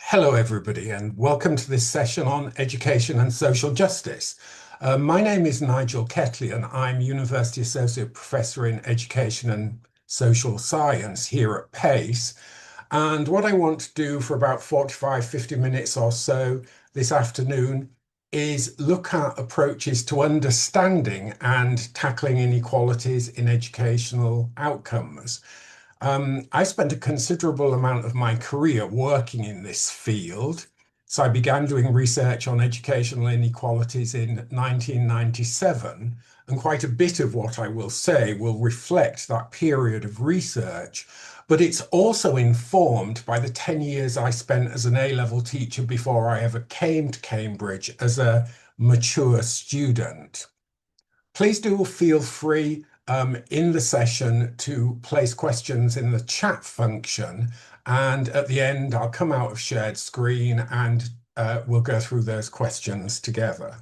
Hello, everybody, and welcome to this session on education and social justice. My name is Nigel Kettley, and I'm University Associate Professor in Education and Social Science here at Pace. And what I want to do for about 45, 50 minutes or so this afternoon is look at approaches to understanding and tackling inequalities in educational outcomes. I spent a considerable amount of my career working in this field. So I began doing research on educational inequalities in 1997, and quite a bit of what I will say will reflect that period of research, but it's also informed by the 10 years I spent as an A-level teacher before I ever came to Cambridge as a mature student. Please do feel free in the session to place questions in the chat function. And at the end, I'll come out of shared screen and we'll go through those questions together.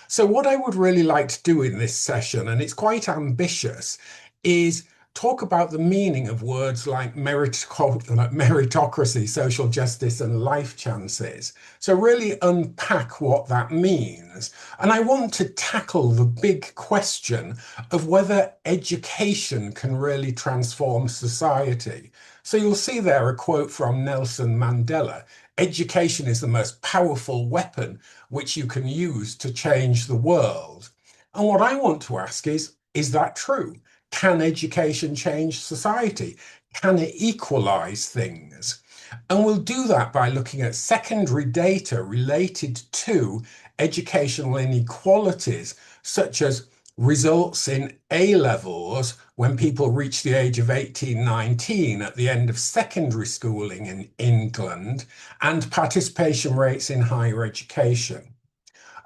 So what I would really like to do in this session, and it's quite ambitious, is talk about the meaning of words like meritocracy, social justice, and life chances. So really unpack what that means. And I want to tackle the big question of whether education can really transform society. So you'll see there a quote from Nelson Mandella. Education is the most powerful weapon which you can use to change the world. And what I want to ask is that true? Can education change society? Can it equalize things? And we'll do that by looking at secondary data related to educational inequalities, such as results in A levels when people reach the age of 18, 19 at the end of secondary schooling in England, and participation rates in higher education.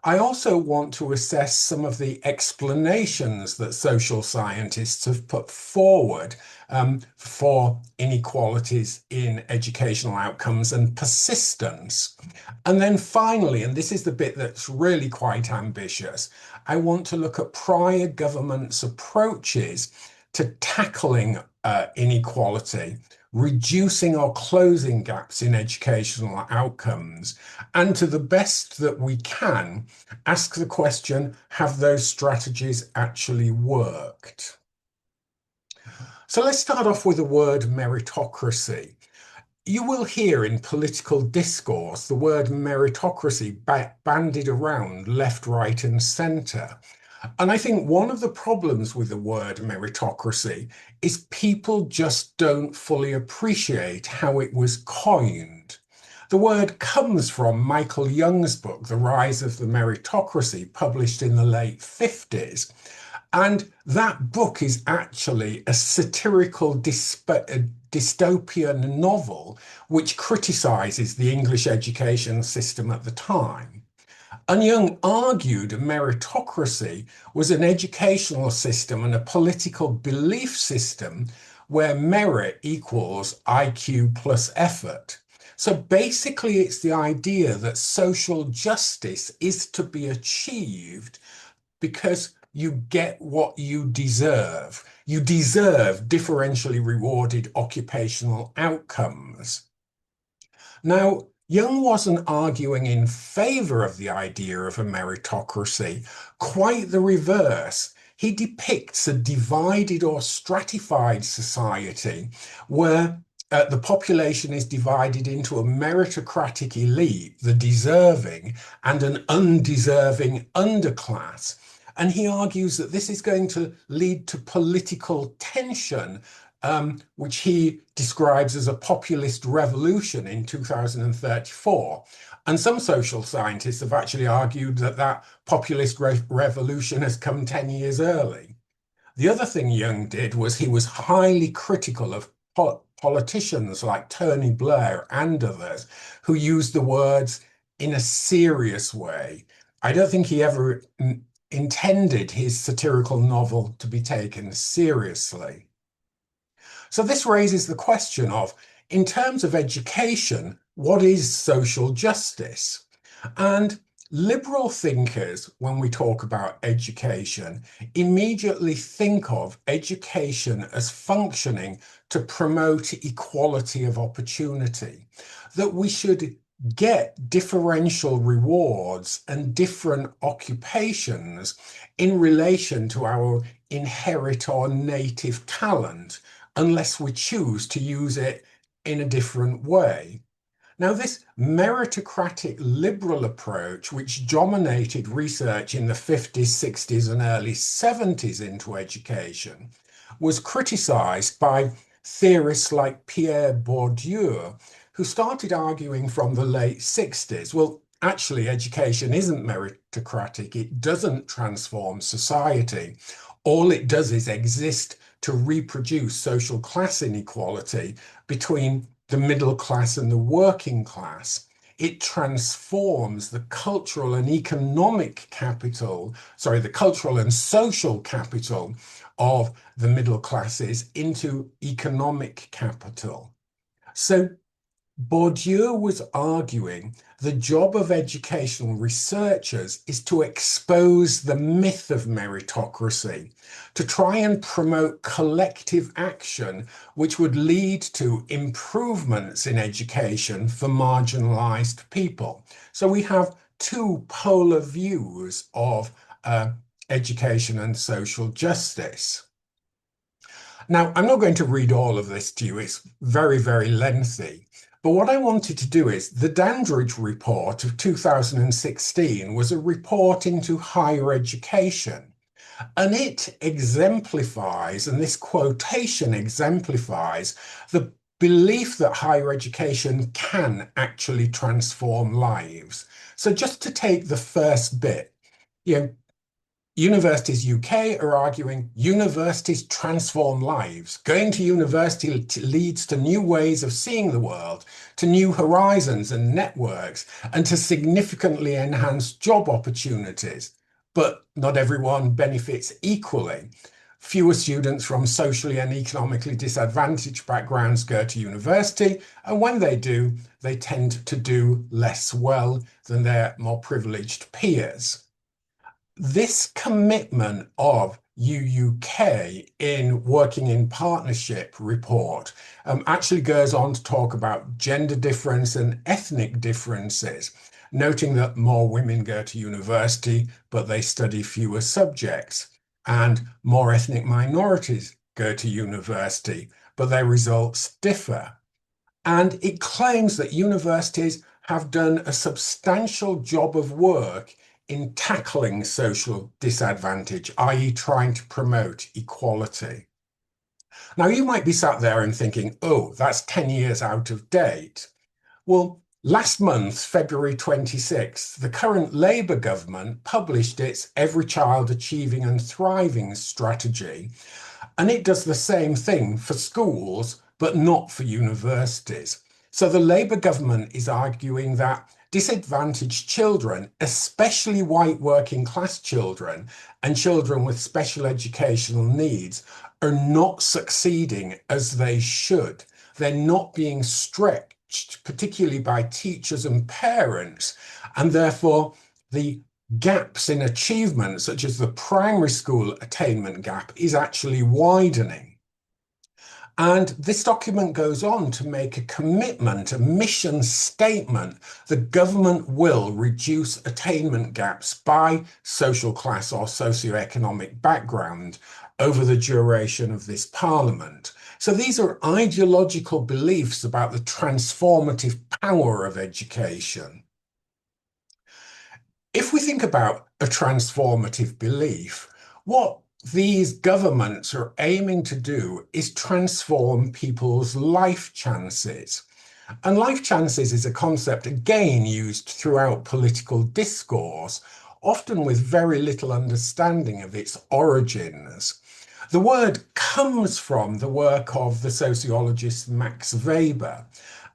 I also want to assess some of the explanations that social scientists have put forward for inequalities in educational outcomes and persistence. And then finally, and this is the bit that's really quite ambitious, I want to look at prior governments' approaches to tackling inequality, reducing or closing gaps in educational outcomes, and to the best that we can, ask the question, have those strategies actually worked? So let's start off with the word meritocracy. You will hear in political discourse the word meritocracy bandied around left, right, and centre. And I think one of the problems with the word meritocracy is people just don't fully appreciate how it was coined. The word comes from Michael Young's book, The Rise of the Meritocracy, published in the late 50s. And that book is actually a satirical dystopian novel which criticizes the English education system at the time. And Young argued a meritocracy was an educational system and a political belief system where merit equals IQ plus effort. So basically, it's the idea that social justice is to be achieved because you get what you deserve. You deserve differentially rewarded occupational outcomes. Now, Young wasn't arguing in favor of the idea of a meritocracy, quite the reverse. He depicts a divided or stratified society where the population is divided into a meritocratic elite, the deserving, and an undeserving underclass. And he argues that this is going to lead to political tension, which he describes as a populist revolution in 2034. And some social scientists have actually argued that that populist revolution has come 10 years early. The other thing Young did was he was highly critical of politicians like Tony Blair and others who used the words in a serious way. I don't think he ever intended his satirical novel to be taken seriously. So this raises the question of, in terms of education, what is social justice? And Liberal thinkers, when we talk about education, immediately think of education as functioning to promote equality of opportunity, that we should get differential rewards and different occupations in relation to our inherent or native talent, unless we choose to use it in a different way. Now, this meritocratic liberal approach, which dominated research in the 50s, 60s, and early 70s into education, was criticized by theorists like Pierre Bourdieu, who started arguing from the late 60s. Well, actually, education isn't meritocratic, it doesn't transform society. All it does is exist to reproduce social class inequality between the middle class and the working class. It transforms the cultural and economic capital, sorry, the cultural and social capital of the middle classes into economic capital. So Bourdieu was arguing the job of educational researchers is to expose the myth of meritocracy, to try and promote collective action, which would lead to improvements in education for marginalized people. So we have two polar views of education and social justice. Now, I'm not going to read all of this to you. It's very, very lengthy. But what I wanted to do is the Dandridge report of 2016 was a report into higher education. And it exemplifies, and this quotation exemplifies, the belief that higher education can actually transform lives. So just to take the first bit, you know, Universities UK are arguing universities transform lives. Going to university leads to new ways of seeing the world, to new horizons and networks, and to significantly enhance job opportunities. But not everyone benefits equally. Fewer students from socially and economically disadvantaged backgrounds go to university, and when they do, they tend to do less well than their more privileged peers. This commitment of UUK in Working in Partnership report actually goes on to talk about gender difference and ethnic differences, noting that more women go to university, but they study fewer subjects, and more ethnic minorities go to university, but their results differ. And it claims that universities have done a substantial job of work in tackling social disadvantage, i.e., trying to promote equality. Now, you might be sat there and thinking, oh, that's 10 years out of date. Well, last month, February 26th, the current Labour government published its Every Child Achieving and Thriving strategy, and it does the same thing for schools, but not for universities. So the Labour government is arguing that disadvantaged children, especially white working class children and children with special educational needs, are not succeeding as they should. They're not being stretched, particularly by teachers and parents, and therefore the gaps in achievement, such as the primary school attainment gap, is actually widening. And this document goes on to make a commitment, a mission statement. The government will reduce attainment gaps by social class or socio-economic background over the duration of this parliament. So these are ideological beliefs about the transformative power of education. If we think about a transformative belief, what these governments are aiming to do is transform people's life chances. And life chances is a concept again used throughout political discourse, often with very little understanding of its origins. The word comes from the work of the sociologist Max Weber,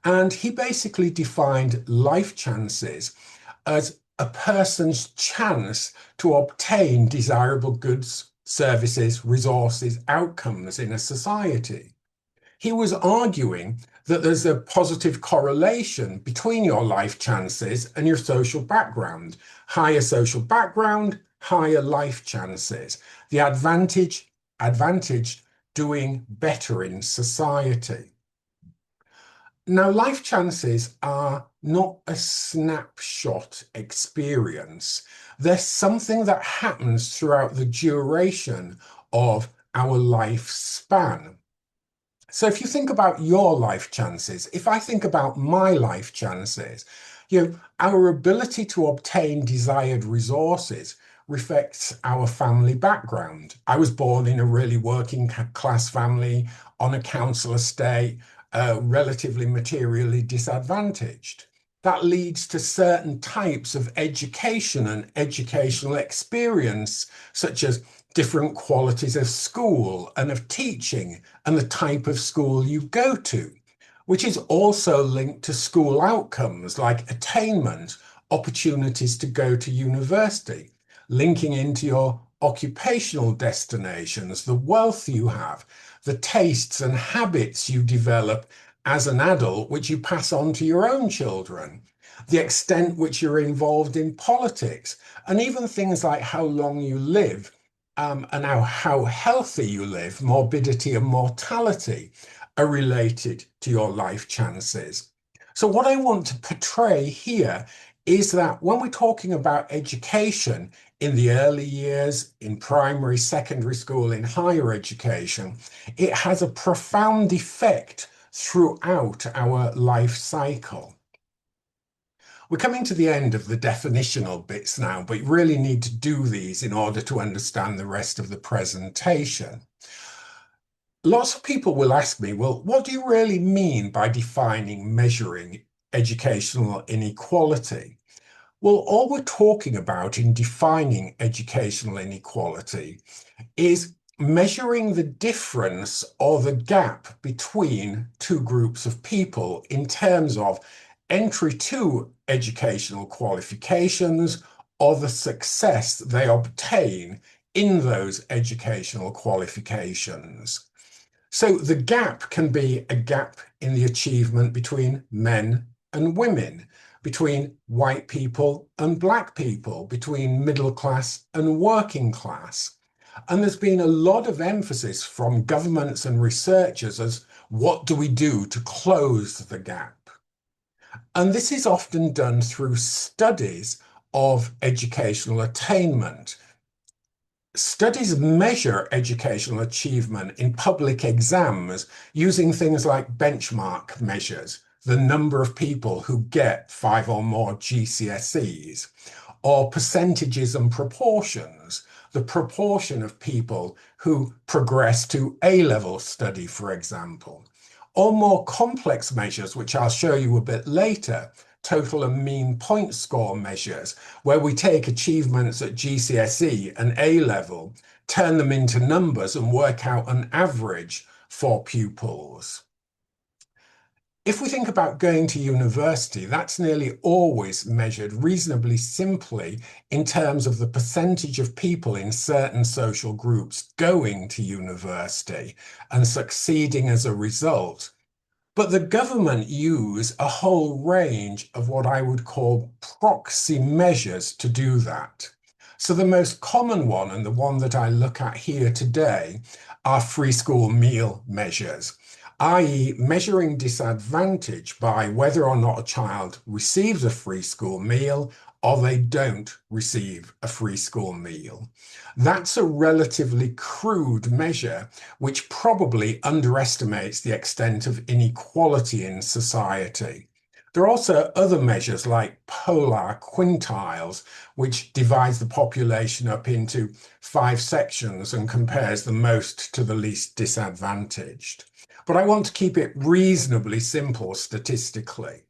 and he basically defined life chances as a person's chance to obtain desirable goods, services, resources, outcomes in a society. He was arguing that there's a positive correlation between your life chances and your social background. Higher social background, higher life chances. The advantage doing better in society. Now, life chances are not a snapshot experience. They're something that happens throughout the duration of our lifespan. So if you think about your life chances, if I think about my life chances, our ability to obtain desired resources reflects our family background. I was born in a really working class family on a council estate, relatively materially disadvantaged. That leads to certain types of education and educational experience, such as different qualities of school and of teaching and the type of school you go to, which is also linked to school outcomes like attainment, opportunities to go to university, linking into your occupational destinations, the wealth you have, the tastes and habits you develop as an adult, which you pass on to your own children, the extent which you're involved in politics, and even things like how long you live, and how healthy you live, morbidity and mortality, are related to your life chances. So what I want to portray here is that when we're talking about education in the early years, in primary, secondary school, in higher education, it has a profound effect throughout our life cycle. We're coming to the end of the definitional bits now, but you really need to do these in order to understand the rest of the presentation. Lots of people will ask me, well, what do you really mean by defining measuring educational inequality? Well, all we're talking about in defining educational inequality is measuring the difference or the gap between two groups of people in terms of entry to educational qualifications or the success they obtain in those educational qualifications. So the gap can be a gap in the achievement between men and women, between white people and black people, between middle class and working class. And there's been a lot of emphasis from governments and researchers as what do we do to close the gap? And this is often done through studies of educational attainment. Studies measure educational achievement in public exams using things like benchmark measures, the number of people who get 5 or more GCSEs, or percentages and proportions, the proportion of people who progress to A-level study, for example, or more complex measures, which I'll show you a bit later, total and mean point score measures, where we take achievements at GCSE and A-level, turn them into numbers and work out an average for pupils. If we think about going to university, that's nearly always measured reasonably simply in terms of the percentage of people in certain social groups going to university and succeeding as a result. But the government use a whole range of what I would call proxy measures to do that. So the most common one, and the one that I look at here today, are free school meal measures, i.e. measuring disadvantage by whether or not a child receives a free school meal or they don't receive a free school meal. That's a relatively crude measure, which probably underestimates the extent of inequality in society. There are also other measures like polar quintiles, which divides the population up into 5 sections and compares the most to the least disadvantaged. But I want to keep it reasonably simple statistically.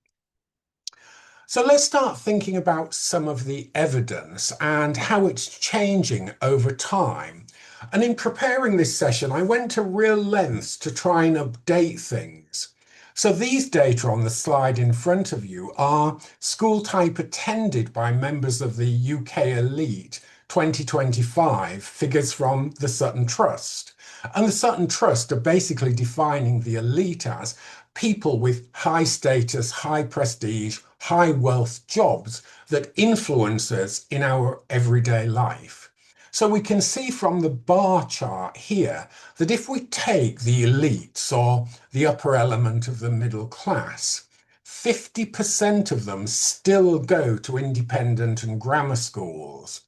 So let's start thinking about some of the evidence and how it's changing over time. And in preparing this session, I went to real lengths to try and update things. So these data on the slide in front of you are school type attended by members of the UK elite 2025 figures from the Sutton Trust. And the Sutton Trust are basically defining the elite as people with high status, high prestige, high wealth jobs that influence us in our everyday life. So we can see from the bar chart here that if we take the elites or the upper element of the middle class, 50% of them still go to independent and grammar schools,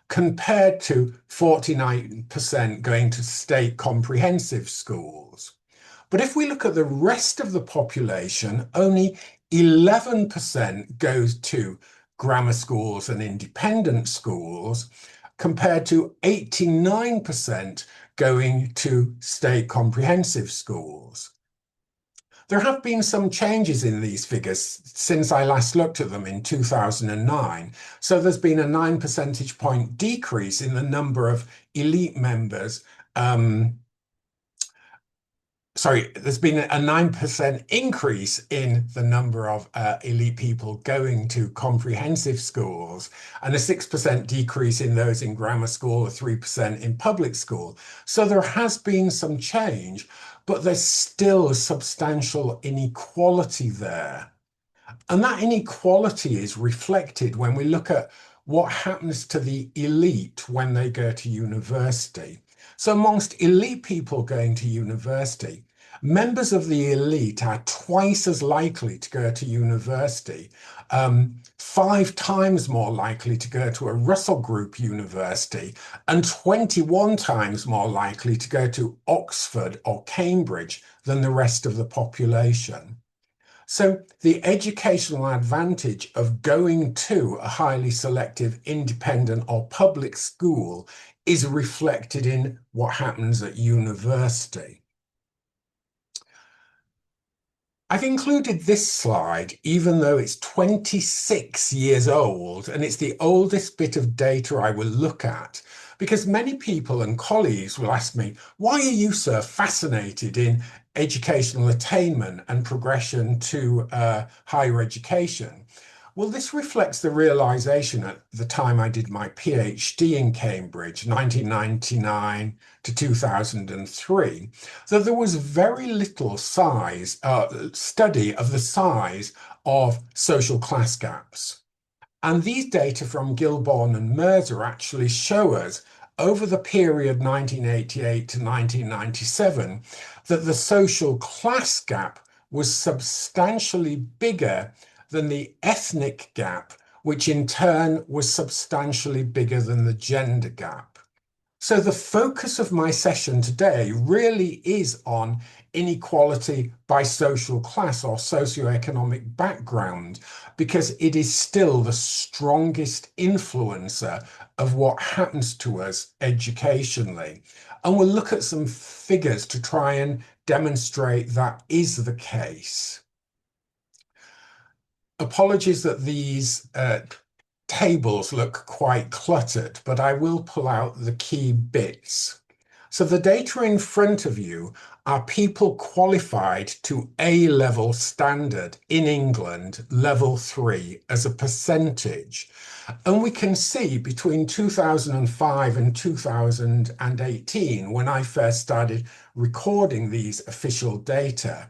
compared to 49% going to state comprehensive schools. But if we look at the rest of the population, only 11% goes to grammar schools and independent schools, compared to 89% going to state comprehensive schools. There have been some changes in these figures since I last looked at them in 2009. So there's been a 9 percentage point decrease in the number of elite members. There's been a 9% increase in the number of elite people going to comprehensive schools and a 6% decrease in those in grammar school, or 3% in public school. So there has been some change, but there's still a substantial inequality there. And that inequality is reflected when we look at what happens to the elite when they go to university. So amongst elite people going to university, members of the elite are twice as likely to go to university, 5 times more likely to go to a Russell Group university, and 21 times more likely to go to Oxford or Cambridge than the rest of the population. So the educational advantage of going to a highly selective independent or public school is reflected in what happens at university. I've included this slide, even though it's 26 years old, and it's the oldest bit of data I will look at, because many people and colleagues will ask me, why are you so fascinated in educational attainment and progression to higher education? Well, this reflects the realization at the time I did my PhD in Cambridge, 1999 to 2003, that there was very little study of the size of social class gaps. And these data from Gilborn and Mercer actually show us over the period 1988 to 1997 that the social class gap was substantially bigger than the ethnic gap, which in turn was substantially bigger than the gender gap. So the focus of my session today really is on inequality by social class or socio-economic background, because it is still the strongest influencer of what happens to us educationally. And we'll look at some figures to try and demonstrate that is the case. Apologies that these tables look quite cluttered, but I will pull out the key bits. So the data in front of you are people qualified to A-level standard in England, level 3, as a percentage. And we can see between 2005 and 2018, when I first started recording these official data,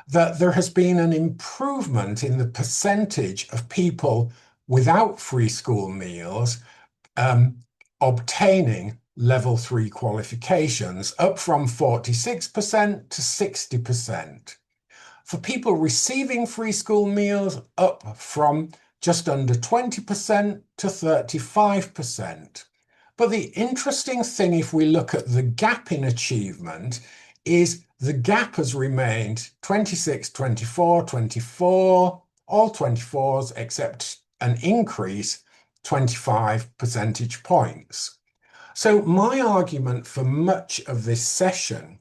that there has been an improvement in the percentage of people without free school meals obtaining level 3 qualifications, up from 46% to 60%. For people receiving free school meals, up from just under 20% to 35%. But the interesting thing, if we look at the gap in achievement, is the gap has remained 26, 24, 24, all 24s except an increase 25 percentage points. So my argument for much of this session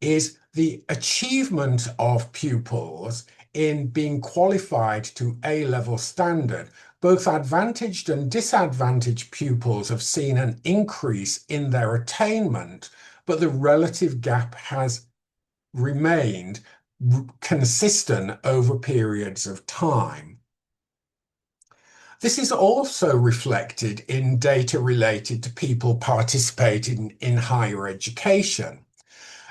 is the achievement of pupils in being qualified to A-level standard. Both advantaged and disadvantaged pupils have seen an increase in their attainment, but the relative gap has remained consistent over periods of time. This is also reflected in data related to people participating in higher education.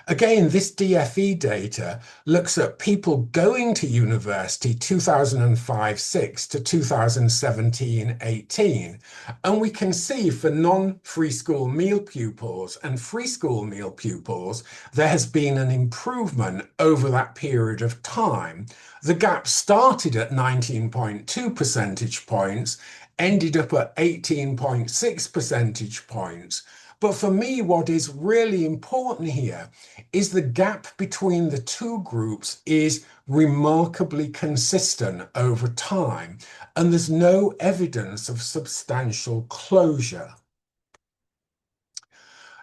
Again, this DFE data looks at people going to university 2005-6 to 2017-18. And we can see for non-free school meal pupils and free school meal pupils, there has been an improvement over that period of time. The gap started at 19.2 percentage points, ended up at 18.6 percentage points. But for me, what is really important here is the gap between the two groups is remarkably consistent over time, and there's no evidence of substantial closure.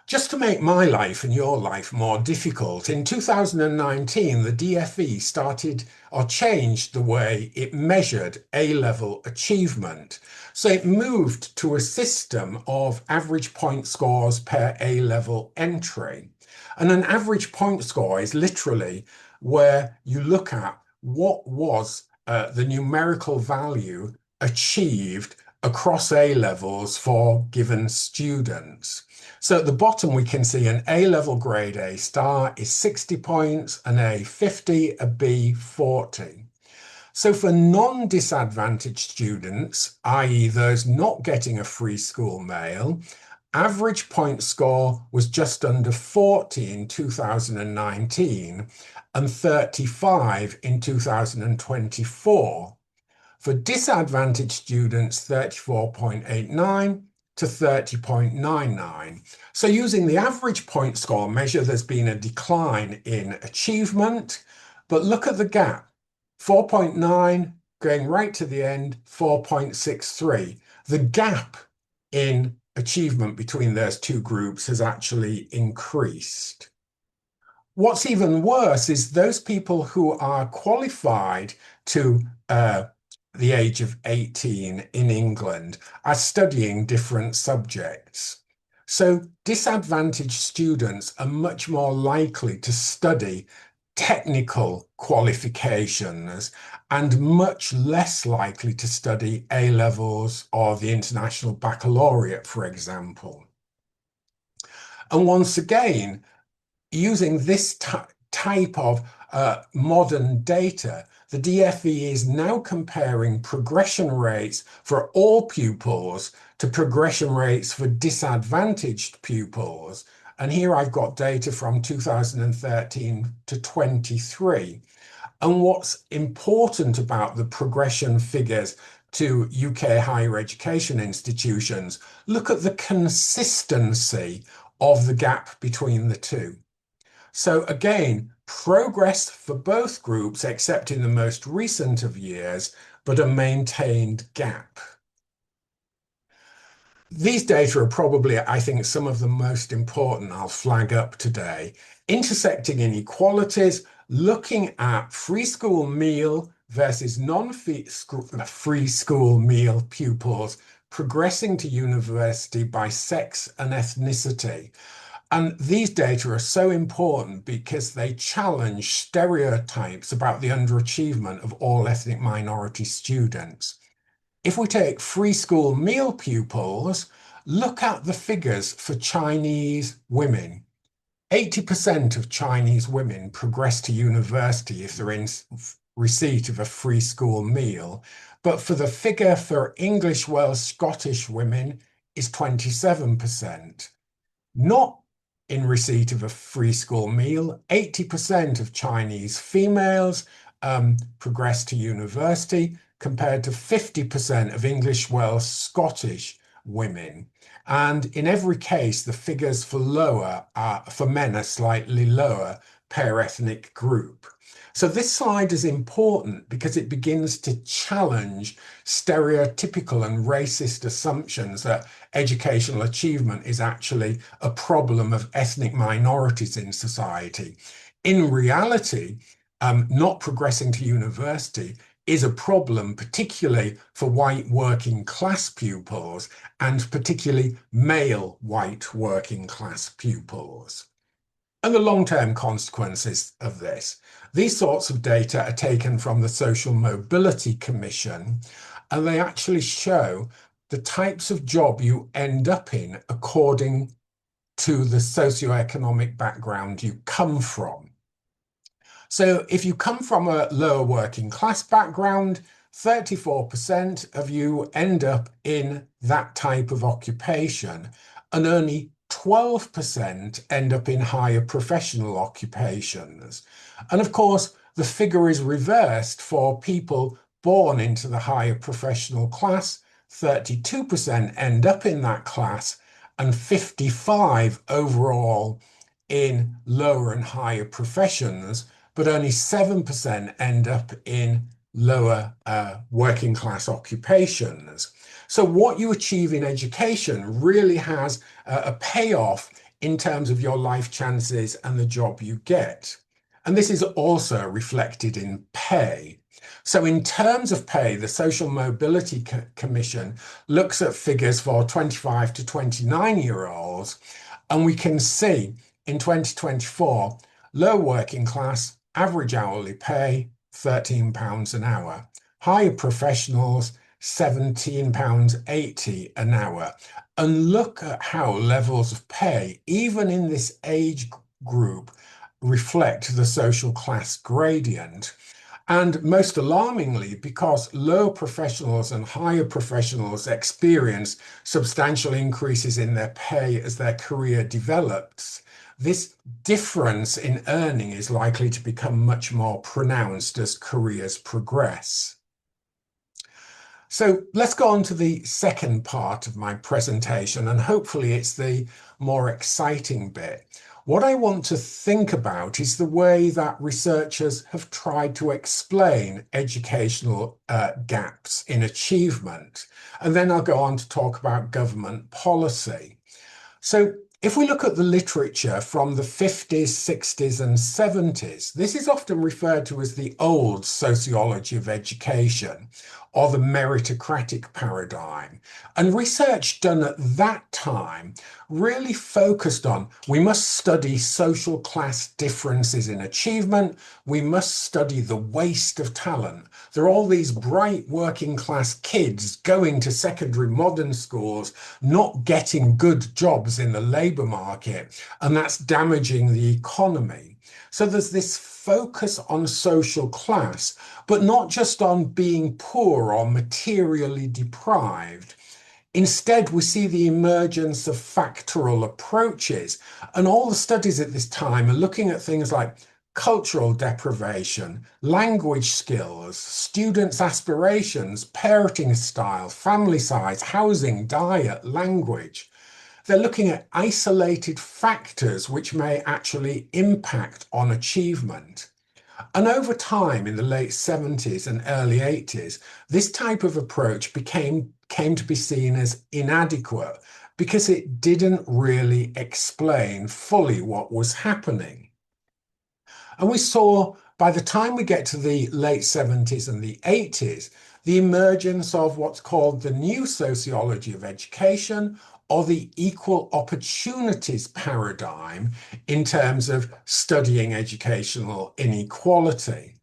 Just to make my life and your life more difficult, in 2019, the DFE started or changed the way it measured A-level achievement. So it moved to a system of average point scores per A-level entry. And an average point score is literally where you look at what was the numerical value achieved across A levels for given students. So at the bottom, we can see an A-level grade A star is 60 points, an A 50, a B 40. So for non-disadvantaged students, i.e. those not getting a free school meal, average point score was just under 40 in 2019 and 35 in 2024. For disadvantaged students, 34.89 to 30.99. So using the average point score measure, there's been a decline in achievement, but look at the gap, 4.9 going right to the end, 4.63. The gap in achievement between those two groups has actually increased. What's even worse is those people who are qualified to the age of 18 in England are studying different subjects. So disadvantaged students are much more likely to study technical qualifications and much less likely to study A levels or the International Baccalaureate, for example. And once again, using this type of modern data, the DFE is now comparing progression rates for all pupils to progression rates for disadvantaged pupils. And here I've got data from 2013 to 23. And what's important about the progression figures to UK higher education institutions, look at the consistency of the gap between the two. So again, progress for both groups, except in the most recent of years, but a maintained gap. These data are probably, I think, some of the most important I'll flag up today. Intersecting inequalities, looking at free school meal versus non-free school meal pupils progressing to university by sex and ethnicity. And these data are so important because they challenge stereotypes about the underachievement of all ethnic minority students. If we take free school meal pupils, look at the figures for Chinese women. 80% of Chinese women progress to university if they're in receipt of a free school meal. But for the figure for English Welsh Scottish women is 27%. Not in receipt of a free school meal, 80% of Chinese females progress to university compared to 50% of English Welsh Scottish women. And in every case, the figures for men are slightly lower per ethnic group. So this slide is important because it begins to challenge stereotypical and racist assumptions that educational achievement is actually a problem of ethnic minorities in society. In reality, not progressing to university is a problem, particularly for white working class pupils and particularly male white working class pupils. And the long-term consequences of this. These sorts of data are taken from the Social Mobility Commission, and they actually show the types of job you end up in according to the socioeconomic background you come from. So if you come from a lower working class background, 34% of you end up in that type of occupation, and only 12% end up in higher professional occupations. And of course, the figure is reversed for people born into the higher professional class. 32% end up in that class, and 55 overall in lower and higher professions, but only 7% end up in lower working class occupations. So what you achieve in education really has a payoff in terms of your life chances and the job you get. And this is also reflected in pay. So in terms of pay, the Social Mobility Commission looks at figures for 25 to 29-year-olds, and we can see in 2024, low working class, average hourly pay, £13 an hour. Higher professionals, £17.80 an hour. And look at how levels of pay, even in this age group, reflect the social class gradient. And most alarmingly, because low professionals and higher professionals experience substantial increases in their pay as their career develops, this difference in earning is likely to become much more pronounced as careers progress. So let's go on to the second part of my presentation, and hopefully it's the more exciting bit. What I want to think about is the way that researchers have tried to explain educational gaps in achievement. And then I'll go on to talk about government policy. So if we look at the literature from the 50s, 60s, and 70s, this is often referred to as the old sociology of education, or the meritocratic paradigm. And research done at that time really focused on, we must study social class differences in achievement, we must study the waste of talent. There are all these bright working class kids going to secondary modern schools, not getting good jobs in the labour market, and that's damaging the economy. So there's this focus on social class, but not just on being poor or materially deprived. Instead, we see the emergence of factorial approaches, and all the studies at this time are looking at things like cultural deprivation, language skills, students' aspirations, parenting style, family size, housing, diet, language. They're looking at isolated factors which may actually impact on achievement. And over time, in the late 70s and early 80s, this type of approach came to be seen as inadequate because it didn't really explain fully what was happening. And we saw by the time we get to the late 70s and the 80s, the emergence of what's called the new sociology of education, or the equal opportunities paradigm in terms of studying educational inequality.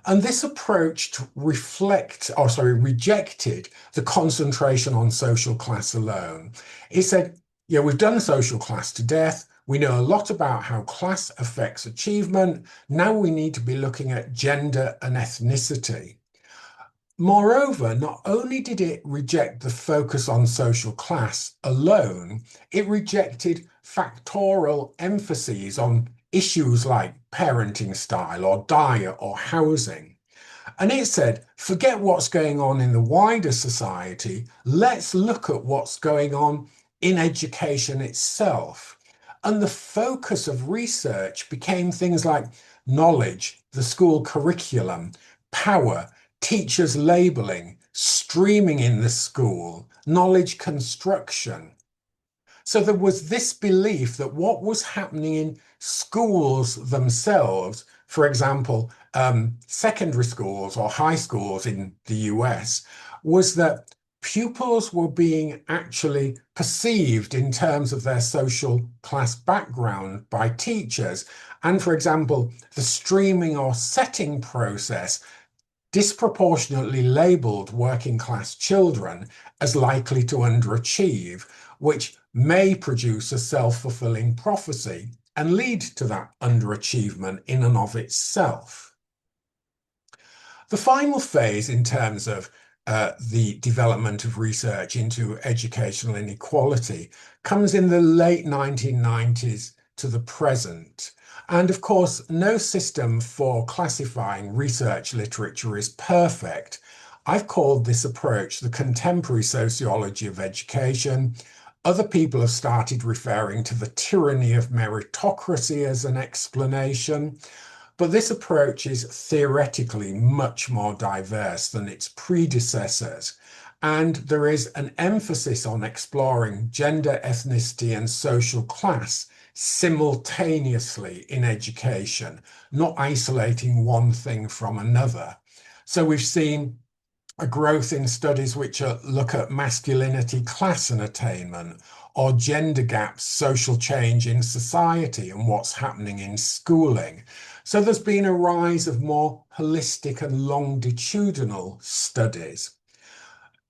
And this approach rejected the concentration on social class alone. It said, yeah, we've done social class to death. We know a lot about how class affects achievement. Now we need to be looking at gender and ethnicity. Moreover, not only did it reject the focus on social class alone, it rejected factorial emphases on issues like parenting style or diet or housing. And it said, forget what's going on in the wider society, let's look at what's going on in education itself. And the focus of research became things like knowledge, the school curriculum, power, teachers labeling, streaming in the school, knowledge construction. So there was this belief that what was happening in schools themselves, for example, secondary schools or high schools in the US, was that pupils were being actually perceived in terms of their social class background by teachers. And for example, the streaming or setting process disproportionately labelled working class children as likely to underachieve, which may produce a self-fulfilling prophecy and lead to that underachievement in and of itself. The final phase in terms of the development of research into educational inequality comes in the late 1990s to the present. And of course, no system for classifying research literature is perfect. I've called this approach the contemporary sociology of education. Other people have started referring to the tyranny of meritocracy as an explanation. But this approach is theoretically much more diverse than its predecessors, and there is an emphasis on exploring gender, ethnicity, and social class simultaneously in education, not isolating one thing from another. So we've seen a growth in studies which look at masculinity, class, and attainment, or gender gaps, social change in society, and what's happening in schooling. So there's been a rise of more holistic and longitudinal studies.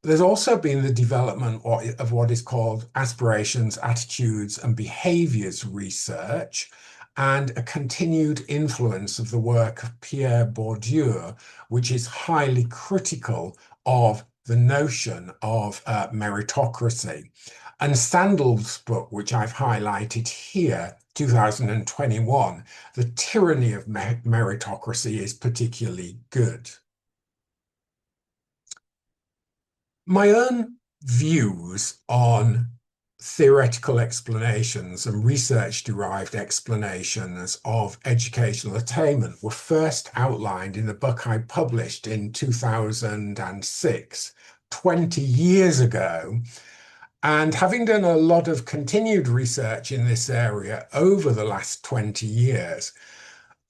There's also been the development of what is called aspirations, attitudes, and behaviours research, and a continued influence of the work of Pierre Bourdieu, which is highly critical of the notion of meritocracy. And Sandel's book, which I've highlighted here, 2021, The Tyranny of Meritocracy, is particularly good. My own views on theoretical explanations and research-derived explanations of educational attainment were first outlined in the book I published in 2006, 20 years ago. And having done a lot of continued research in this area over the last 20 years,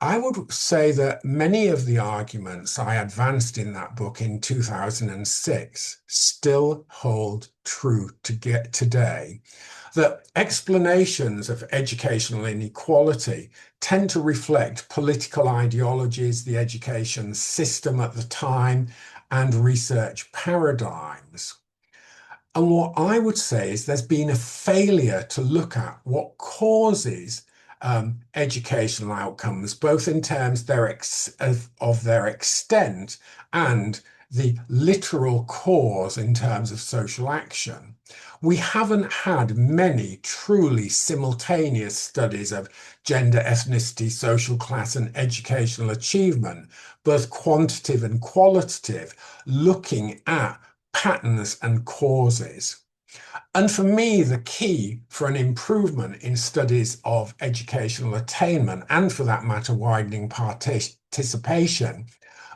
I would say that many of the arguments I advanced in that book in 2006 still hold true today. That explanations of educational inequality tend to reflect political ideologies, the education system at the time, and research paradigms. And what I would say is there's been a failure to look at what causes educational outcomes, both in terms of their extent and the literal cause in terms of social action. We haven't had many truly simultaneous studies of gender, ethnicity, social class, and educational achievement, both quantitative and qualitative, looking at patterns and causes. And for me, the key for an improvement in studies of educational attainment, and for that matter, widening participation,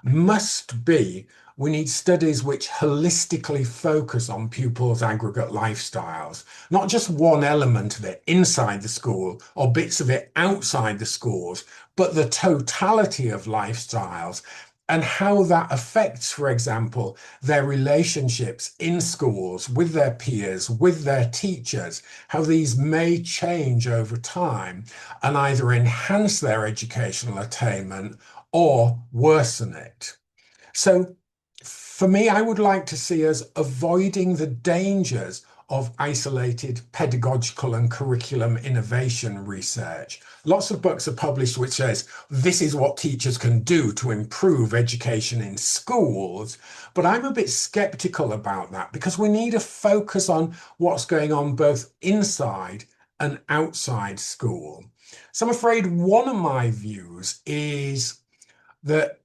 must be we need studies which holistically focus on pupils' aggregate lifestyles, not just one element of it inside the school or bits of it outside the schools, but the totality of lifestyles and how that affects, for example, their relationships in schools with their peers, with their teachers, how these may change over time and either enhance their educational attainment or worsen it. So for me, I would like to see us avoiding the dangers of isolated pedagogical and curriculum innovation research. Lots of books are published which says this is what teachers can do to improve education in schools, but I'm a bit skeptical about that because we need to focus on what's going on both inside and outside school. So I'm afraid one of my views is that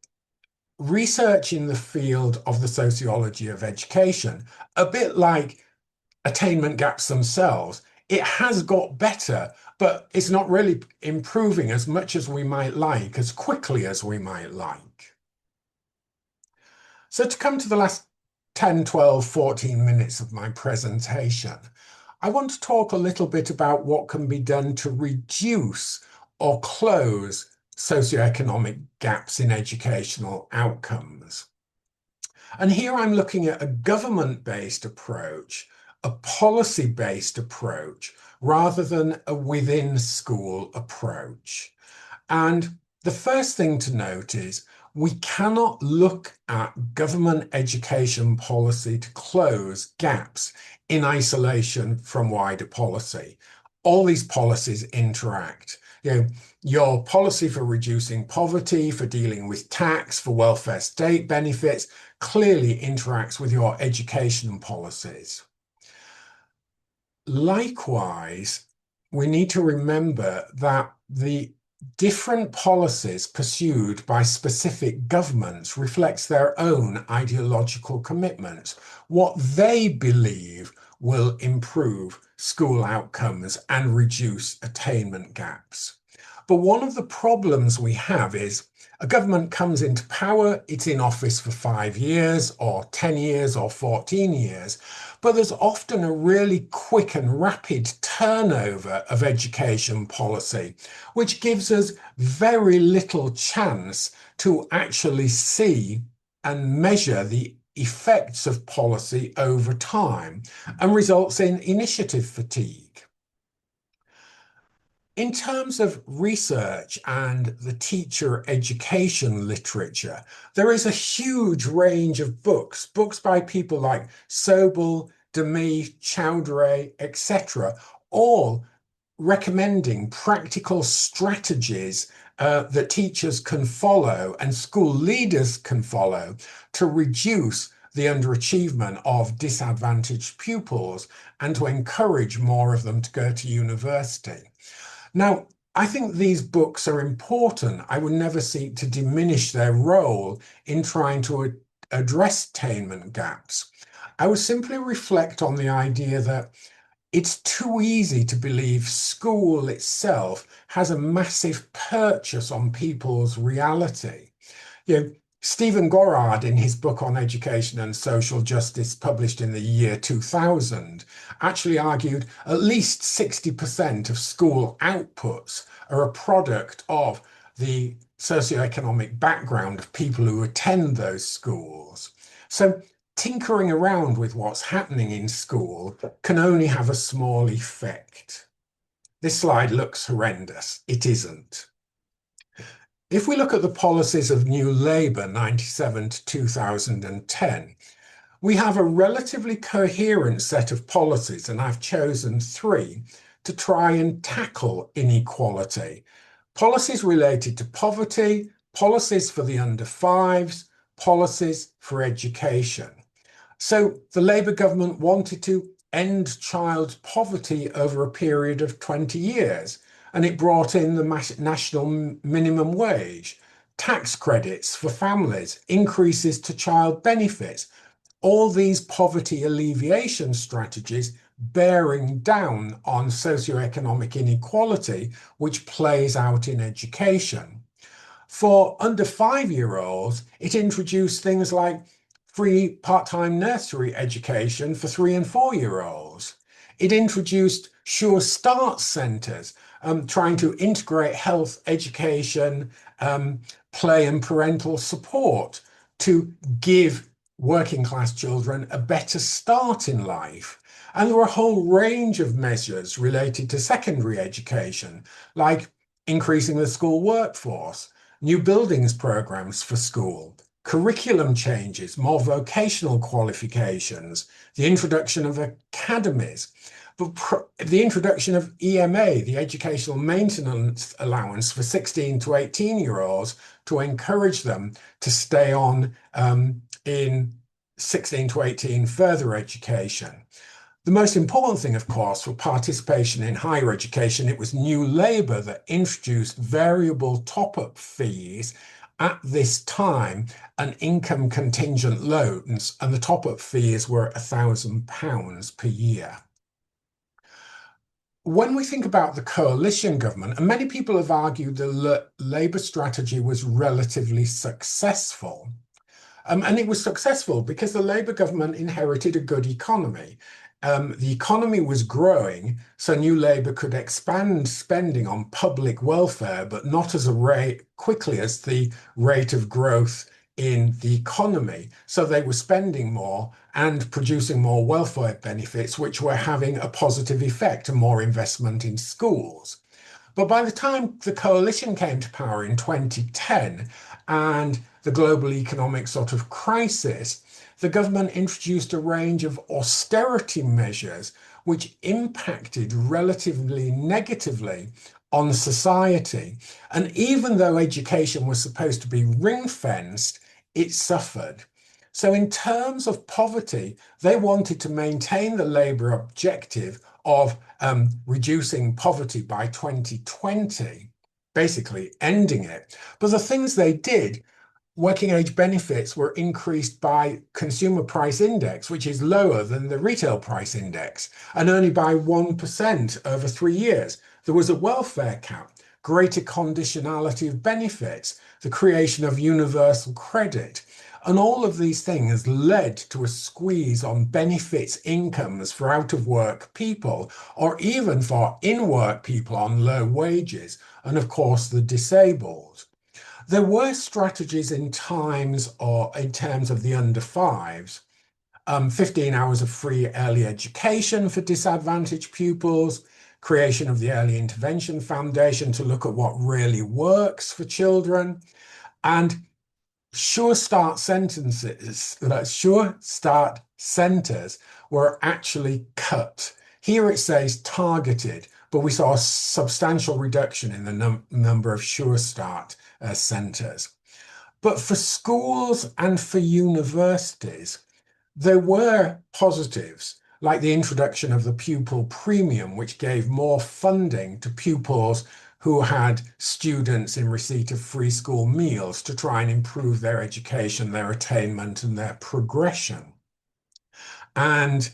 research in the field of the sociology of education, a bit like attainment gaps themselves, it has got better, but it's not really improving as much as we might like, as quickly as we might like. So to come to the last 10, 12, 14 minutes of my presentation, I want to talk a little bit about what can be done to reduce or close socioeconomic gaps in educational outcomes. And here I'm looking at a government-based approach, a policy-based approach, rather than a within-school approach. And the first thing to note is We cannot look at government education policy to close gaps in isolation from wider policy. All these policies interact. Your policy for reducing poverty, for dealing with tax, for welfare state benefits, clearly interacts with your education policies. Likewise, we need to remember that the different policies pursued by specific governments reflects their own ideological commitments, what they believe will improve school outcomes and reduce attainment gaps. But one of the problems we have is a government comes into power, it's in office for 5 years or 10 years or 14 years, but there's often a really quick and rapid turnover of education policy, which gives us very little chance to actually see and measure the effects of policy over time and results in initiative fatigue. In terms of research and the teacher education literature, there is a huge range of books by people like Sobel, Demi, Chowdhury, etc., all recommending practical strategies that teachers can follow and school leaders can follow to reduce the underachievement of disadvantaged pupils and to encourage more of them to go to university. Now, I think these books are important. I would never seek to diminish their role in trying to address attainment gaps. I would simply reflect on the idea that it's too easy to believe school itself has a massive purchase on people's reality. Stephen Gorard, in his book on education and social justice, published in the year 2000, actually argued at least 60% of school outputs are a product of the socio-economic background of people who attend those schools. So tinkering around with what's happening in school can only have a small effect. This slide looks horrendous. It isn't. If we look at the policies of New Labour 97 to 2010, we have a relatively coherent set of policies, and I've chosen 3 to try and tackle inequality. Policies related to poverty, policies for the under 5s, policies for education. So the Labour government wanted to end child poverty over a period of 20 years. And it brought in the national minimum wage, tax credits for families, increases to child benefits, all these poverty alleviation strategies bearing down on socioeconomic inequality, which plays out in education. For under 5-year-olds, it introduced things like free part-time nursery education for 3 and 4-year-olds. It introduced Sure Start centres, trying to integrate health, education, play and parental support to give working class children a better start in life. And there were a whole range of measures related to secondary education, like increasing the school workforce, new buildings programs for school, curriculum changes, more vocational qualifications, the introduction of academies, but the introduction of EMA, the Educational Maintenance Allowance for 16 to 18-year-olds to encourage them to stay on in 16 to 18 further education. The most important thing, of course, for participation in higher education, it was New Labour that introduced variable top-up fees at this time and income contingent loans, and the top-up fees were £1,000 per year. When we think about the coalition government, and many people have argued the Labour strategy was relatively successful. And it was successful because the Labour government inherited a good economy. The economy was growing, so New Labour could expand spending on public welfare, but not as quickly as the rate of growth in the economy. So they were spending more and producing more welfare benefits, which were having a positive effect and more investment in schools. But by the time the coalition came to power in 2010, and the global economic sort of crisis, the government introduced a range of austerity measures which impacted relatively negatively on society. And even though education was supposed to be ring-fenced, it suffered. So in terms of poverty, they wanted to maintain the Labour objective of reducing poverty by 2020, basically ending it. But the things they did, working age benefits were increased by consumer price index, which is lower than the retail price index, and only by 1% over 3 years. There was a welfare cap, greater conditionality of benefits, the creation of universal credit. And all of these things led to a squeeze on benefits incomes for out of work people, or even for in work people on low wages, and of course the disabled. There were strategies in times or in terms of the under fives, 15 hours of free early education for disadvantaged pupils, creation of the Early Intervention Foundation to look at what really works for children, and Sure Start centers were actually cut. Here it says targeted, but we saw a substantial reduction in the number of Sure Start centers. But for schools and for universities, there were positives, like the introduction of the pupil premium, which gave more funding to pupils who had students in receipt of free school meals to try and improve their education, their attainment, and their progression. And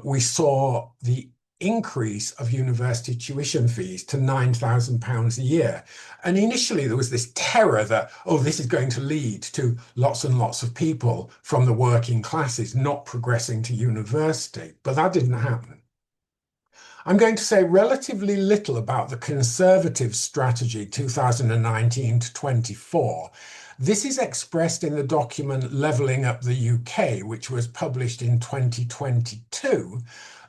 we saw the increase of university tuition fees to £9,000 a year. And initially there was this terror that, oh, this is going to lead to lots and lots of people from the working classes not progressing to university, but that didn't happen. I'm going to say relatively little about the Conservative strategy 2019 to 24. This is expressed in the document Levelling Up the UK, which was published in 2022.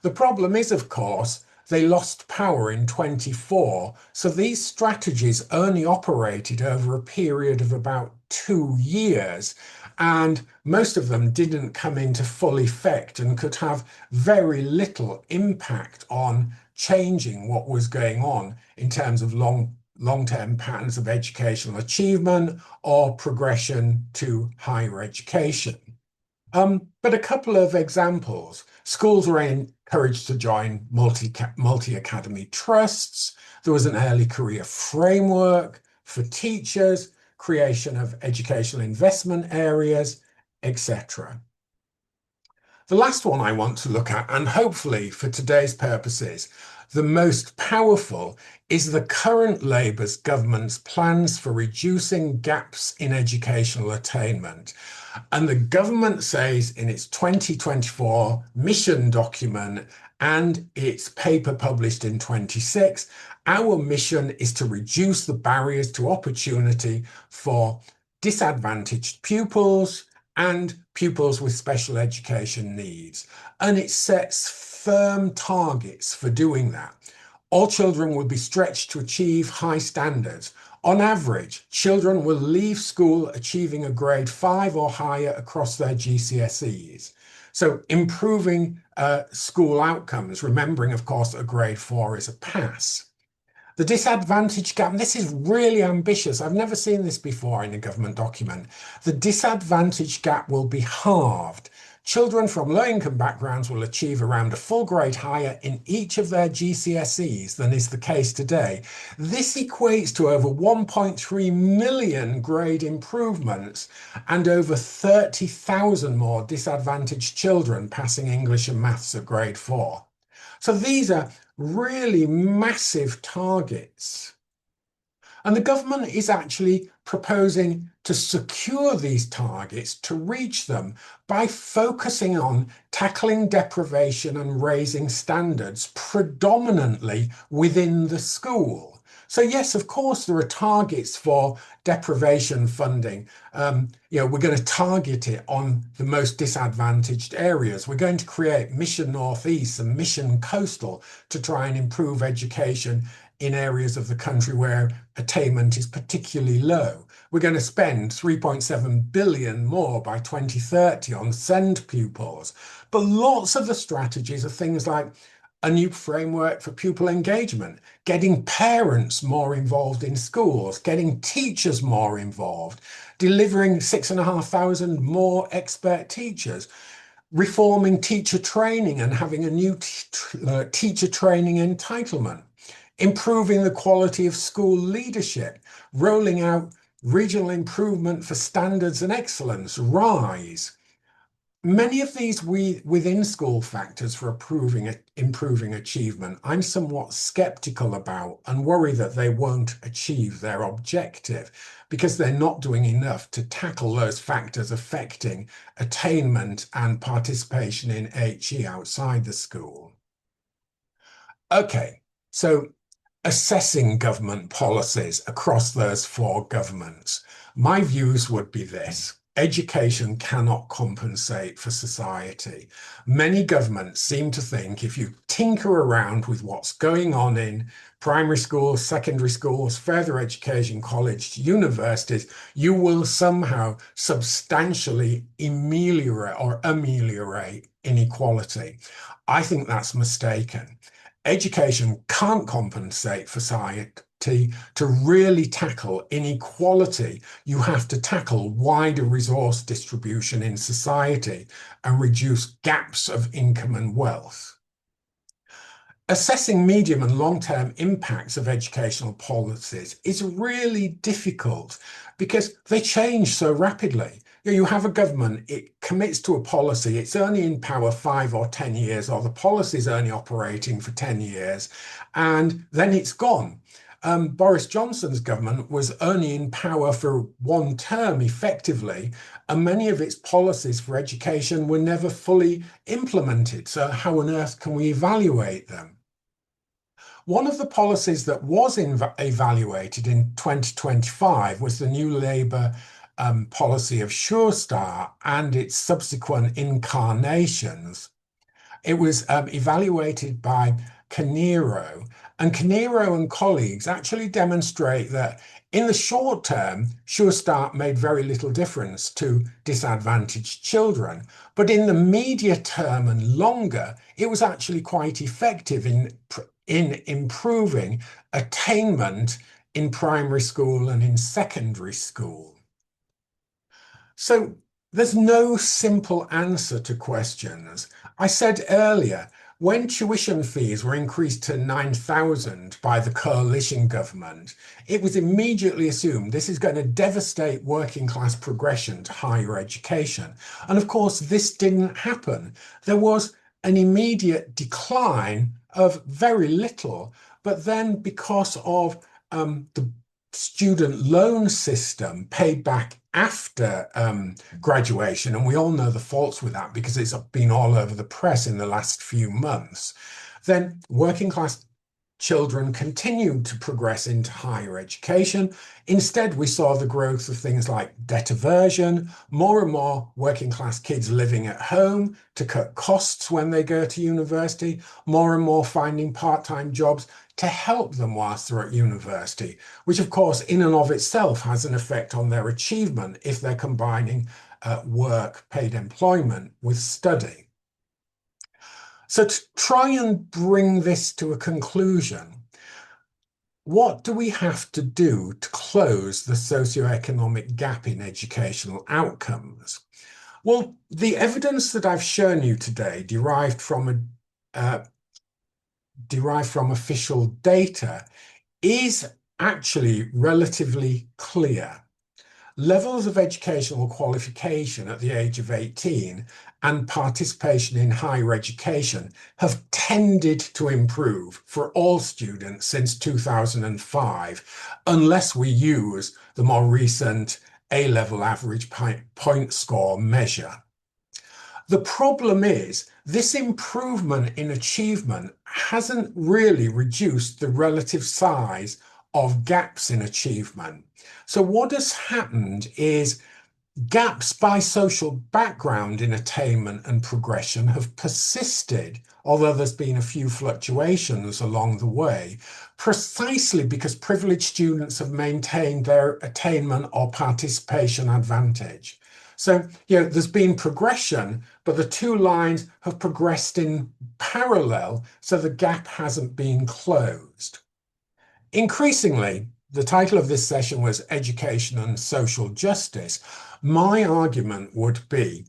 The problem is, of course, they lost power in 24, so these strategies only operated over a period of about 2 years, and most of them didn't come into full effect and could have very little impact on changing what was going on in terms of long-term patterns of educational achievement or progression to higher education. But a couple of examples. Schools were encouraged to join multi-academy trusts. There was an early career framework for teachers, creation of educational investment areas, etc. The last one I want to look at, and hopefully for today's purposes, the most powerful, is the current Labour's government's plans for reducing gaps in educational attainment. And the government says in its 2024 mission document and its paper published in 26, our mission is to reduce the barriers to opportunity for disadvantaged pupils and pupils with special education needs. And it sets firm targets for doing that. All children will be stretched to achieve high standards. On average, children will leave school achieving a grade 5 or higher across their GCSEs. So improving school outcomes, remembering, of course, that a grade 4 is a pass. The disadvantage gap, and this is really ambitious. I've never seen this before in a government document. The disadvantage gap will be halved. Children from low-income backgrounds will achieve around a full grade higher in each of their GCSEs than is the case today. This equates to over 1.3 million grade improvements and over 30,000 more disadvantaged children passing English and maths at grade 4. So these are really massive targets. And the government is actually proposing to secure these targets, to reach them, by focusing on tackling deprivation and raising standards predominantly within the school. So yes, of course, there are targets for deprivation funding. We're going to target it on the most disadvantaged areas. We're going to create Mission Northeast and Mission Coastal to try and improve education in areas of the country where attainment is particularly low. We're going to spend 3.7 billion more by 2030 on SEND pupils. But lots of the strategies are things like a new framework for pupil engagement, getting parents more involved in schools, getting teachers more involved, delivering 6,500 more expert teachers, reforming teacher training and having a new teacher training entitlement, improving the quality of school leadership, rolling out regional improvement for standards and excellence, RISE. Many of these within school factors for improving achievement, I'm somewhat skeptical about and worry that they won't achieve their objective because they're not doing enough to tackle those factors affecting attainment and participation in HE outside the school. Okay, so assessing government policies across those four governments, my views would be this. Education cannot compensate for society. Many governments seem to think if you tinker around with what's going on in primary schools, secondary schools, further education, college, universities, you will somehow substantially ameliorate inequality. I think that's mistaken. Education can't compensate for society. To really tackle inequality, you have to tackle wider resource distribution in society and reduce gaps of income and wealth. Assessing medium and long-term impacts of educational policies is really difficult because they change so rapidly. You have a government, it commits to a policy, it's only in power 5 or 10 years, or the policy is only operating for 10 years, and then it's gone. Boris Johnson's government was only in power for one term effectively, and many of its policies for education were never fully implemented. So how on earth can we evaluate them? One of the policies that was evaluated in 2025 was the new Labour policy of Sure Start and its subsequent incarnations. It was evaluated by Canero, and Canero and colleagues actually demonstrate that in the short term, Sure Start made very little difference to disadvantaged children. But in the medium term and longer, it was actually quite effective in improving attainment in primary school and in secondary school. So there's no simple answer to questions. I said earlier, when tuition fees were increased to 9,000 by the coalition government, it was immediately assumed this is going to devastate working class progression to higher education. And of course, this didn't happen. There was an immediate decline of very little, but then because of the student loan system paid back after graduation, and we all know the faults with that because it's been all over the press in the last few months, then working class children continued to progress into higher education. Instead, we saw the growth of things like debt aversion, more and more working class kids living at home to cut costs when they go to university, more and more finding part-time jobs to help them whilst they're at university, which of course in and of itself has an effect on their achievement if they're combining work, paid employment with study. So to try and bring this to a conclusion, what do we have to do to close the socio-economic gap in educational outcomes? Well, the evidence that I've shown you today derived from official data is actually relatively clear. Levels of educational qualification at the age of 18 and participation in higher education have tended to improve for all students since 2005, unless we use the more recent A-level average point score measure. The problem is this improvement in achievement hasn't really reduced the relative size of gaps in achievement. So what has happened is gaps by social background in attainment and progression have persisted, although there's been a few fluctuations along the way, precisely because privileged students have maintained their attainment or participation advantage. So, there's been progression, but the two lines have progressed in parallel, so the gap hasn't been closed. Increasingly, the title of this session was Education and Social Justice. My argument would be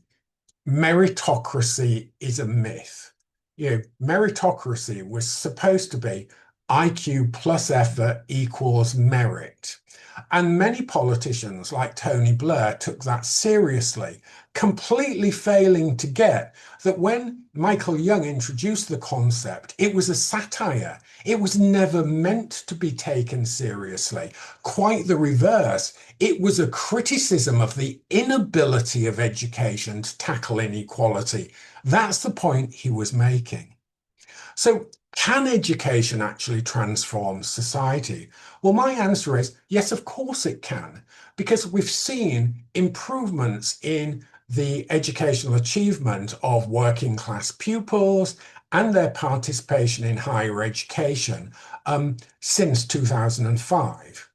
meritocracy is a myth. Meritocracy was supposed to be IQ plus effort equals merit. And many politicians like Tony Blair took that seriously, completely failing to get that when Michael Young introduced the concept, it was a satire. It was never meant to be taken seriously. Quite the reverse. It was a criticism of the inability of education to tackle inequality. That's the point he was making. So, can education actually transform society? Well, my answer is yes, of course it can, because we've seen improvements in the educational achievement of working class pupils and their participation in higher education since 2005.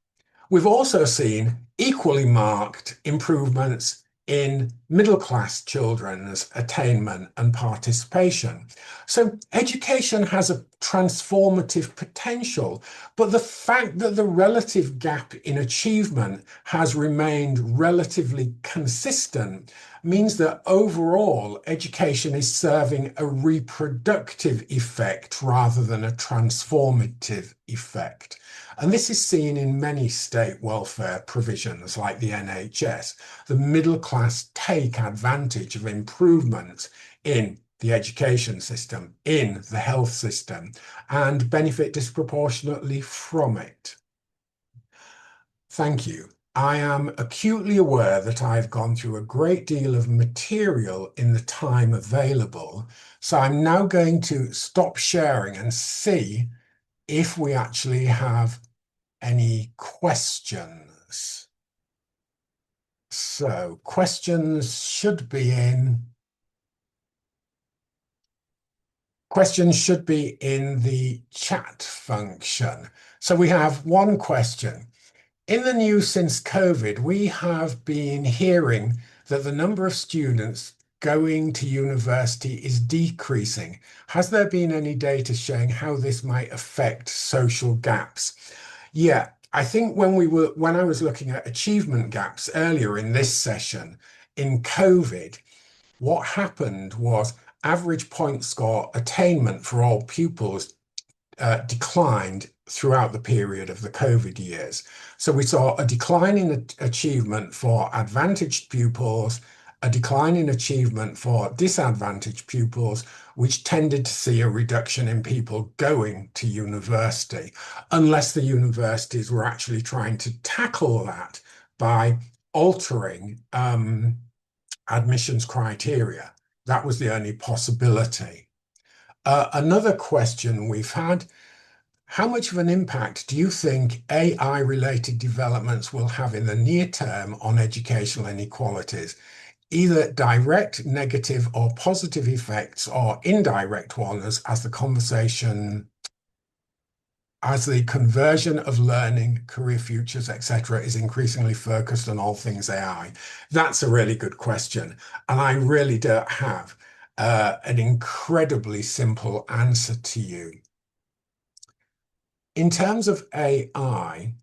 We've also seen equally marked improvements in middle-class children's attainment and participation. So education has a transformative potential, but the fact that the relative gap in achievement has remained relatively consistent means that overall education is serving a reproductive effect rather than a transformative effect. And this is seen in many state welfare provisions like the NHS. The middle class take advantage of improvements in the education system, in the health system, and benefit disproportionately from it. Thank you. I am acutely aware that I've gone through a great deal of material in the time available, so I'm now going to stop sharing and see if we actually have any questions. So questions should be in the chat function. So we have one question. In the news since COVID, we have been hearing that the number of students going to university is decreasing. Has there been any data showing how this might affect social gaps? Yeah, I think when I was looking at achievement gaps earlier in this session, in COVID, what happened was average point score attainment for all pupils declined throughout the period of the COVID years. So we saw a decline in achievement for advantaged pupils, a decline in achievement for disadvantaged pupils, which tended to see a reduction in people going to university, unless the universities were actually trying to tackle that by altering admissions criteria. That was the only possibility. Another question we've had, how much of an impact do you think AI-related developments will have in the near term on educational inequalities? Either direct, negative, or positive effects, or indirect ones, as the conversion of learning, career futures, etc., is increasingly focused on all things AI? That's a really good question, and I really don't have an incredibly simple answer to you. In terms of AI,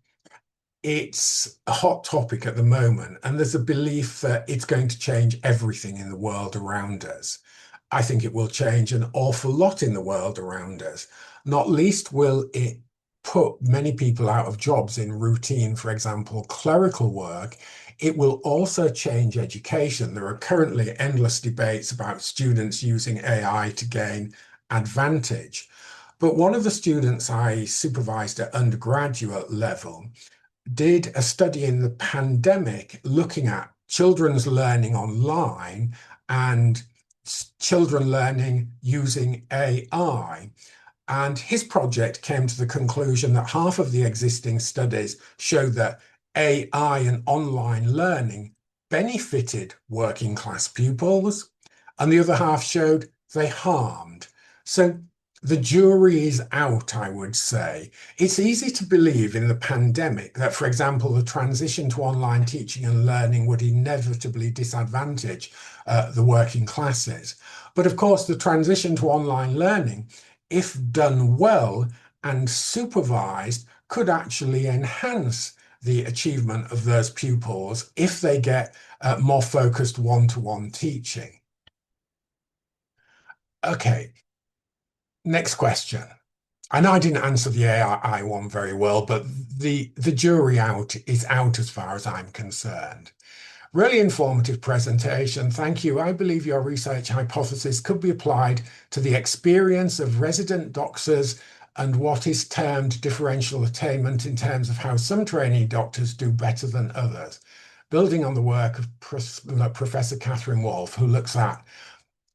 it's a hot topic at the moment, and there's a belief that it's going to change everything in the world around us. I think it will change an awful lot in the world around us. Not least will it put many people out of jobs in routine, for example, clerical work. It will also change education. There are currently endless debates about students using AI to gain advantage. But one of the students I supervised at undergraduate level did a study in the pandemic looking at children's learning online and children learning using AI. And his project came to the conclusion that half of the existing studies showed that AI and online learning benefited working class pupils, and the other half showed they harmed. So The jury is out, I would say. It's easy to believe in the pandemic that, for example, the transition to online teaching and learning would inevitably disadvantage the working classes. But of course, the transition to online learning, if done well and supervised, could actually enhance the achievement of those pupils if they get more focused one-to-one teaching. Okay, next question. I know I didn't answer the AI one very well, but the jury out is out as far as I'm concerned. Really informative presentation. Thank you. I believe your research hypothesis could be applied to the experience of resident doctors and what is termed differential attainment in terms of how some trainee doctors do better than others, building on the work of Professor Catherine Wolfe, who looks at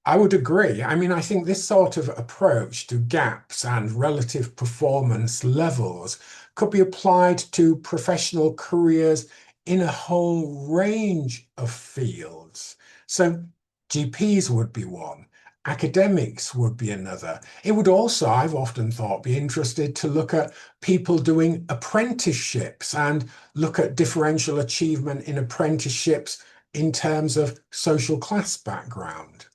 I would agree. I mean, I think this sort of approach to gaps and relative performance levels could be applied to professional careers in a whole range of fields. So, GPs would be one, academics would be another. It would also, I've often thought, be interested to look at people doing apprenticeships and look at differential achievement in apprenticeships in terms of social class background.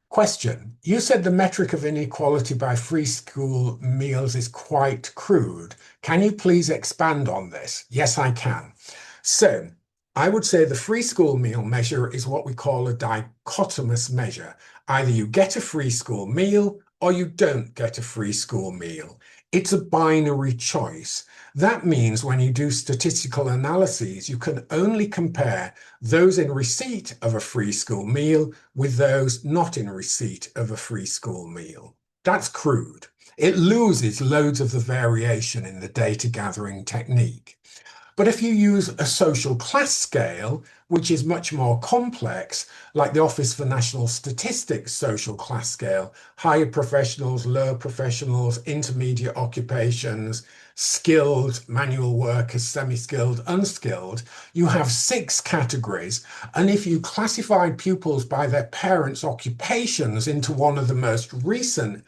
Question. You said the metric of inequality by free school meals is quite crude. Can you please expand on this? Yes, I can. So, I would say the free school meal measure is what we call a dichotomous measure. Either you get a free school meal or you don't get a free school meal. It's a binary choice. That means when you do statistical analyses, you can only compare those in receipt of a free school meal with those not in receipt of a free school meal. That's crude. It loses loads of the variation in the data gathering technique. But if you use a social class scale, which is much more complex, like the Office for National Statistics social class scale, higher professionals, lower professionals, intermediate occupations, skilled, manual workers, semi-skilled, unskilled, you have 6 categories. And if you classified pupils by their parents' occupations into one of the most recent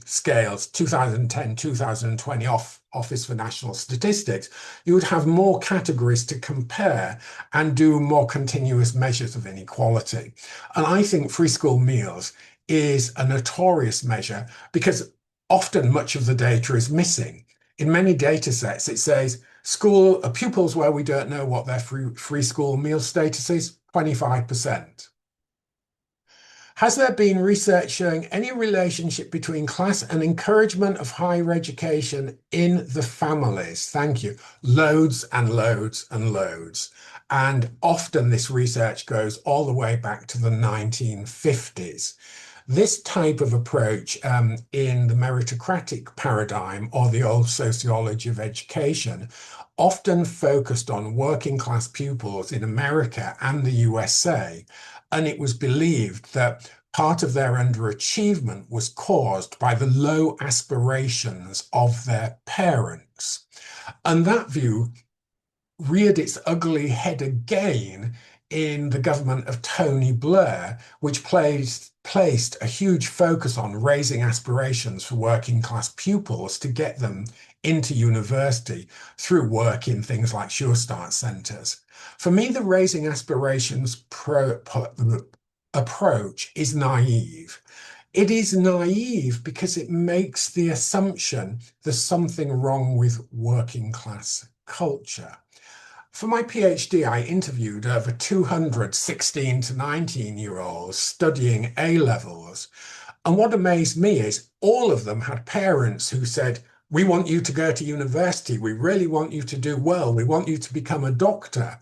scales, 2010, 2020 Office for National Statistics, you would have more categories to compare and do more continuous measures of inequality. And I think free school meals is a notorious measure because often much of the data is missing. In many data sets, it says school pupils where we don't know what their free school meal status is, 25%. Has there been research showing any relationship between class and encouragement of higher education in the families? Thank you. Loads and loads and loads. And often this research goes all the way back to the 1950s. This type of approach in the meritocratic paradigm or the old sociology of education often focused on working class pupils in America and the USA. And it was believed that part of their underachievement was caused by the low aspirations of their parents. And that view reared its ugly head again in the government of Tony Blair, which placed a huge focus on raising aspirations for working class pupils to get them into university through work in things like Sure Start centres. For me, the raising aspirations approach is naive. It is naive because it makes the assumption there's something wrong with working class culture. For my PhD, I interviewed over 200 16 to 19-year-olds studying A levels. And what amazed me is all of them had parents who said, we want you to go to university. We really want you to do well. We want you to become a doctor.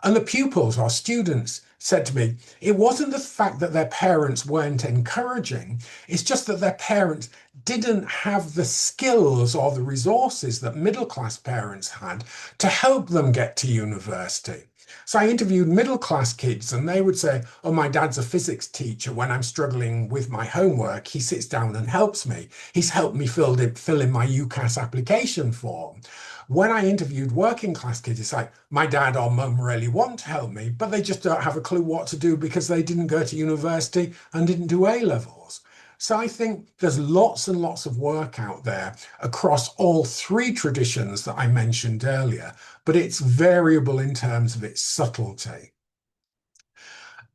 And the pupils, our students, said to me, it wasn't the fact that their parents weren't encouraging, it's just that their parents didn't have the skills or the resources that middle class parents had to help them get to university. So I interviewed middle class kids and they would say, oh, my dad's a physics teacher. When I'm struggling with my homework, he sits down and helps me. He's helped me fill in my UCAS application form. When I interviewed working class kids, it's like, my dad or mum really want to help me, but they just don't have a clue what to do because they didn't go to university and didn't do A levels. So I think there's lots and lots of work out there across all three traditions that I mentioned earlier, but it's variable in terms of its subtlety.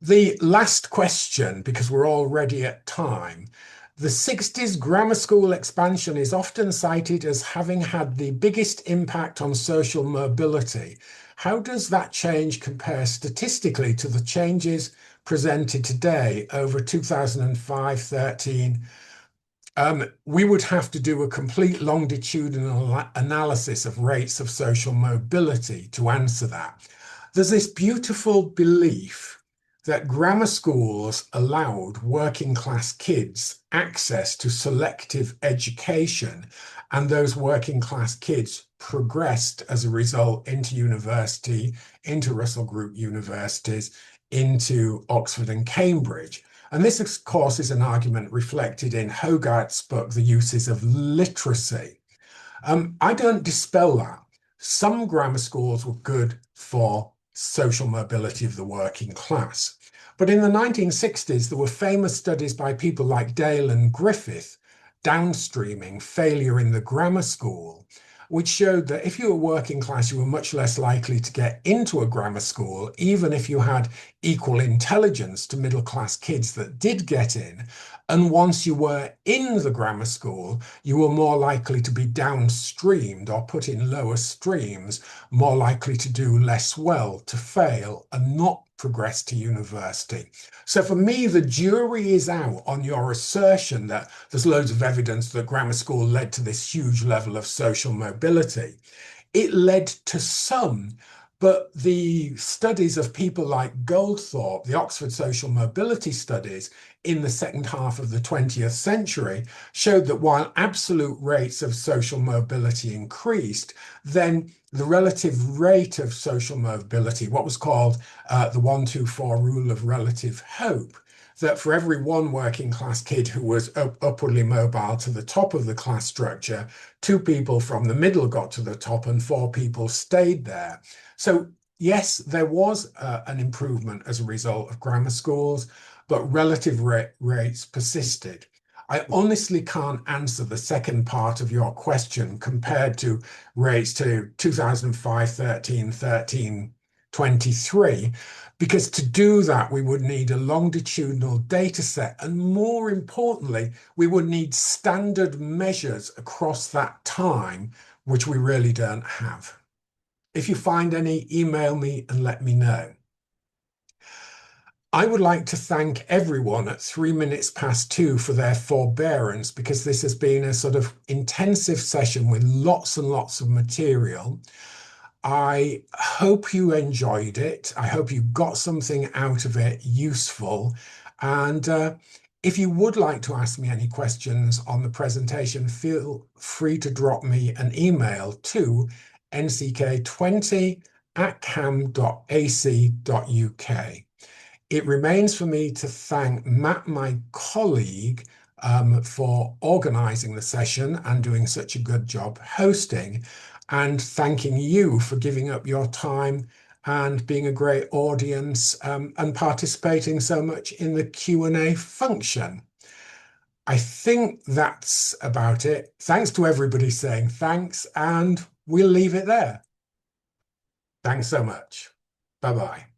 The last question, because we're already at time. The 60s grammar school expansion is often cited as having had the biggest impact on social mobility. How does that change compare statistically to the changes presented today over 2005-13? We would have to do a complete longitudinal analysis of rates of social mobility to answer that. There's this beautiful belief that grammar schools allowed working class kids access to selective education, and those working class kids progressed as a result into university, into Russell Group universities, into Oxford and Cambridge. And this, of course, is an argument reflected in Hogarth's book, The Uses of Literacy. I don't dispel that. Some grammar schools were good for social mobility of the working class. But in the 1960s, there were famous studies by people like Dale and Griffith, downstreaming failure in the grammar school, which showed that if you were working class, you were much less likely to get into a grammar school, even if you had equal intelligence to middle class kids that did get in. And once you were in the grammar school, you were more likely to be downstreamed or put in lower streams, more likely to do less well, to fail, and not progress to university. So for me, the jury is out on your assertion that there's loads of evidence that grammar school led to this huge level of social mobility. It led to some, but the studies of people like Goldthorpe, the Oxford Social Mobility Studies in the second half of the 20th century, showed that while absolute rates of social mobility increased, then the relative rate of social mobility, what was called the 1-2-4 rule of relative hope, that for every one working class kid who was upwardly mobile to the top of the class structure, two people from the middle got to the top and four people stayed there. So yes, there was an improvement as a result of grammar schools, but relative rates persisted. I honestly can't answer the second part of your question compared to rates to 2005, 13, 23, because to do that, we would need a longitudinal data set. And more importantly, we would need standard measures across that time, which we really don't have. If you find any, email me and let me know. I would like to thank everyone at 2 for their forbearance, because this has been a sort of intensive session with lots and lots of material. I hope you enjoyed it. I hope you got something out of it useful. And if you would like to ask me any questions on the presentation, feel free to drop me an email to nck20@cam.ac.uk. It remains for me to thank Matt, my colleague, for organising the session and doing such a good job hosting, and thanking you for giving up your time and being a great audience, and participating so much in the Q&A function. I think that's about it. Thanks to everybody saying thanks, and we'll leave it there. Thanks so much. Bye-bye.